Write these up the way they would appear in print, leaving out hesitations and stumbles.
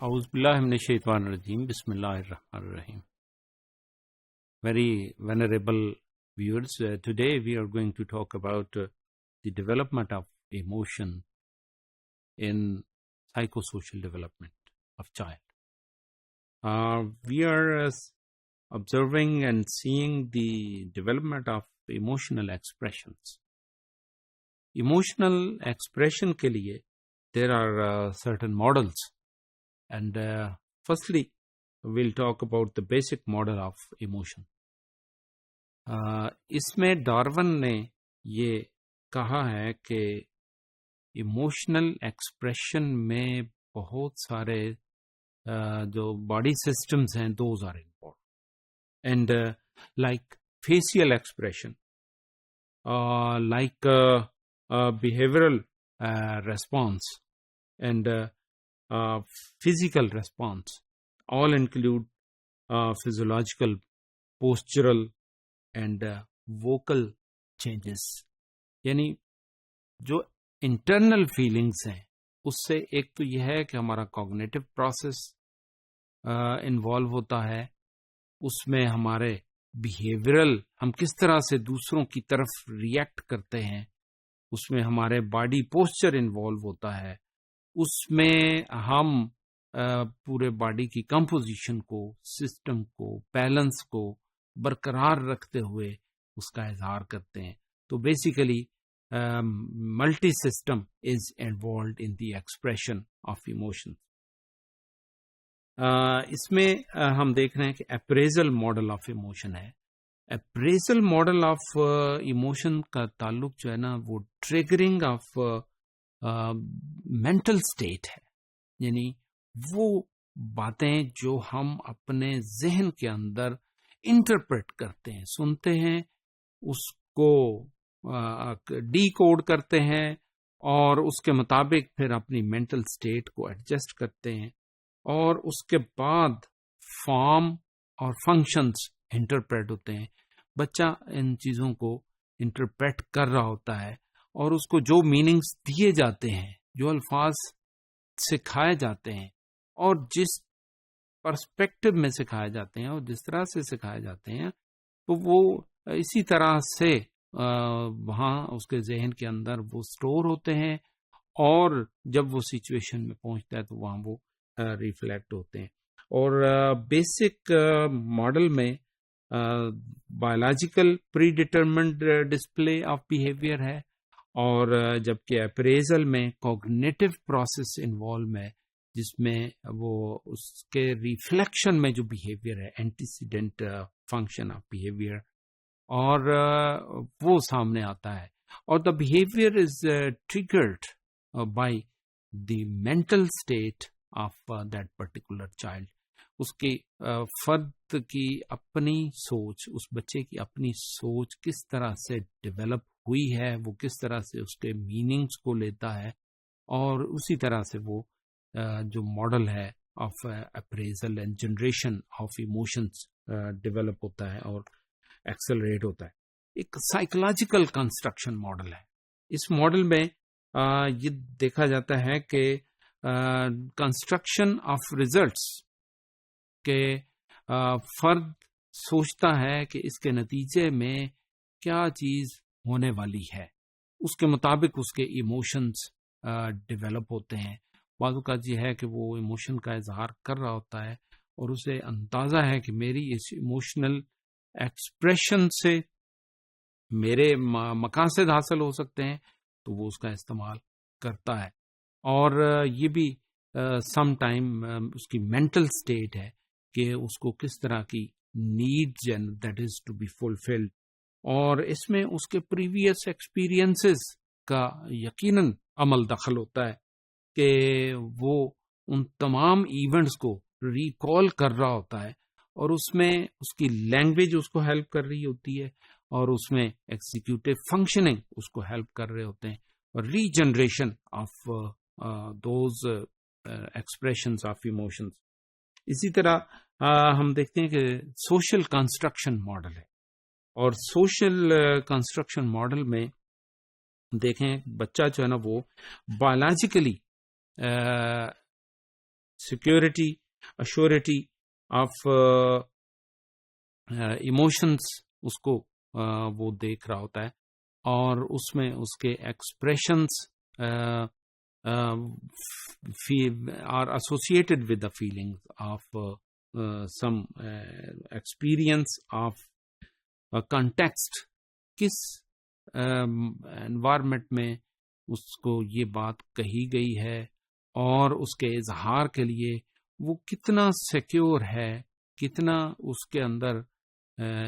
اعوذ باللہ من الشیطان الرجیم بسم اللہ الرحمن الرحیم. Very venerable viewers, today we are going to talk about the development of emotion in psychosocial development of child. We are observing and seeing the development of emotional expressions. Emotional expression کے لیے there are certain models. And firstly, we'll talk about the basic model of emotion. اس میں Darwin نے یہ کہا ہے کہ emotional expression میں بہت سارے جو باڈی سسٹمز ہیں those are involved. And like facial expression, like behavioural response and physical response all include physiological, postural and vocal changes. یعنی جو internal feelings ہیں اس سے ایک تو یہ ہے کہ ہمارا cognitive process involve ہوتا ہے، اس میں ہمارے behavioral ہم کس طرح سے دوسروں کی طرف react کرتے ہیں، اس میں ہمارے body posture involve ہوتا ہے، اس میں ہم پورے باڈی کی کمپوزیشن کو، سسٹم کو، بیلنس کو برقرار رکھتے ہوئے اس کا اظہار کرتے ہیں. تو basically multi system is involved in the expression of emotion. اس میں ہم دیکھ رہے ہیں کہ اپریزل ماڈل آف ایموشن ہے. اپریزل ماڈل آف ایموشن کا تعلق جو ہے نا وہ ٹریگرنگ آف مینٹل اسٹیٹ ہے. یعنی وہ باتیں جو ہم اپنے ذہن کے اندر انٹرپریٹ کرتے ہیں، سنتے ہیں، اس کو ڈی کوڈ کرتے ہیں اور اس کے مطابق پھر اپنی مینٹل اسٹیٹ کو ایڈجسٹ کرتے ہیں، اور اس کے بعد فارم اور فنکشنز انٹرپریٹ ہوتے ہیں. بچہ ان چیزوں کو انٹرپریٹ کر رہا ہوتا ہے اور اس کو جو میننگز دیے جاتے ہیں، جو الفاظ سکھائے جاتے ہیں اور جس پرسپیکٹو میں سکھائے جاتے ہیں اور جس طرح سے سکھائے جاتے ہیں، تو وہ اسی طرح سے وہاں اس کے ذہن کے اندر وہ سٹور ہوتے ہیں، اور جب وہ سچویشن میں پہنچتا ہے تو وہاں وہ ریفلیکٹ ہوتے ہیں. اور بیسک ماڈل میں biological predetermined display of behaviour ہے، اور جبکہ اپریزل میں کوگنیٹو پروسیس انوالو ہے، جس میں وہ اس کے ریفلیکشن میں جو بیہیویئر ہے، اینٹیسیڈنٹ فنکشن آف بیہیویئر، اور وہ سامنے آتا ہے. اور the behaviour is triggered by the mental state of that particular child. اس کی فرد کی اپنی سوچ، اس بچے کی اپنی سوچ کس طرح سے ڈیولپ ہوئی ہے، وہ کس طرح سے اس کے میننگز کو لیتا ہے، اور اسی طرح سے وہ جو ماڈل ہے of appraisal and generation of emotions develop ہوتا ہے اور ایکسلریٹ ہوتا ہے. ایک سائیکولوجیکل کنسٹرکشن ماڈل ہے. اس ماڈل میں یہ دیکھا جاتا ہے کہ کنسٹرکشن آف ریزلٹس کہ فرد سوچتا ہے کہ اس کے نتیجے میں کیا چیز ہونے والی ہے، اس کے مطابق اس کے ایموشنز ڈیولپ ہوتے ہیں. بعض اوقات یہ ہے کہ وہ ایموشن کا اظہار کر رہا ہوتا ہے اور اسے اندازہ ہے کہ میری اس ایموشنل ایکسپریشن سے میرے مقاصد حاصل ہو سکتے ہیں، تو وہ اس کا استعمال کرتا ہے. اور یہ بھی سم ٹائم اس کی مینٹل اسٹیٹ ہے کہ اس کو کس طرح کی needs that is to be fulfilled, اور اس میں اس کے پریویس ایکسپیرینسز کا یقیناً عمل دخل ہوتا ہے کہ وہ ان تمام ایونٹس کو ریکال کر رہا ہوتا ہے، اور اس میں اس کی لینگویج اس کو ہیلپ کر رہی ہوتی ہے، اور اس میں ایگزیکیوٹیو فنکشننگ اس کو ہیلپ کر رہے ہوتے ہیں، اور regeneration of those expressions of emotions. اسی طرح ہم دیکھتے ہیں کہ سوشل کنسٹرکشن ماڈل ہے، اور سوشل کنسٹرکشن ماڈل میں دیکھیں بچہ جو ہے نا وہ biologically security assurity of emotions اس کو وہ دیکھ رہا ہوتا ہے، اور اس میں اس کے expressions are associated with the feelings of some experience of context. کس environment میں اس کو یہ بات کہی گئی ہے اور اس کے اظہار کے لیے وہ کتنا سیکیور ہے، کتنا اس کے اندر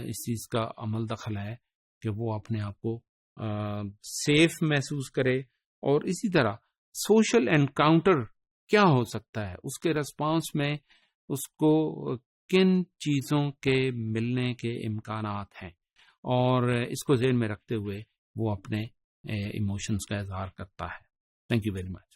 اس چیز کا عمل دخل ہے کہ وہ اپنے آپ کو سیف محسوس کرے. اور اسی طرح سوشل انکاؤنٹر کیا ہو سکتا ہے، اس کے رسپانس میں اس کو کن چیزوں کے ملنے کے امکانات ہیں، اور اس کو ذہن میں رکھتے ہوئے وہ اپنے ایموشنز کا اظہار کرتا ہے. Thank you very much.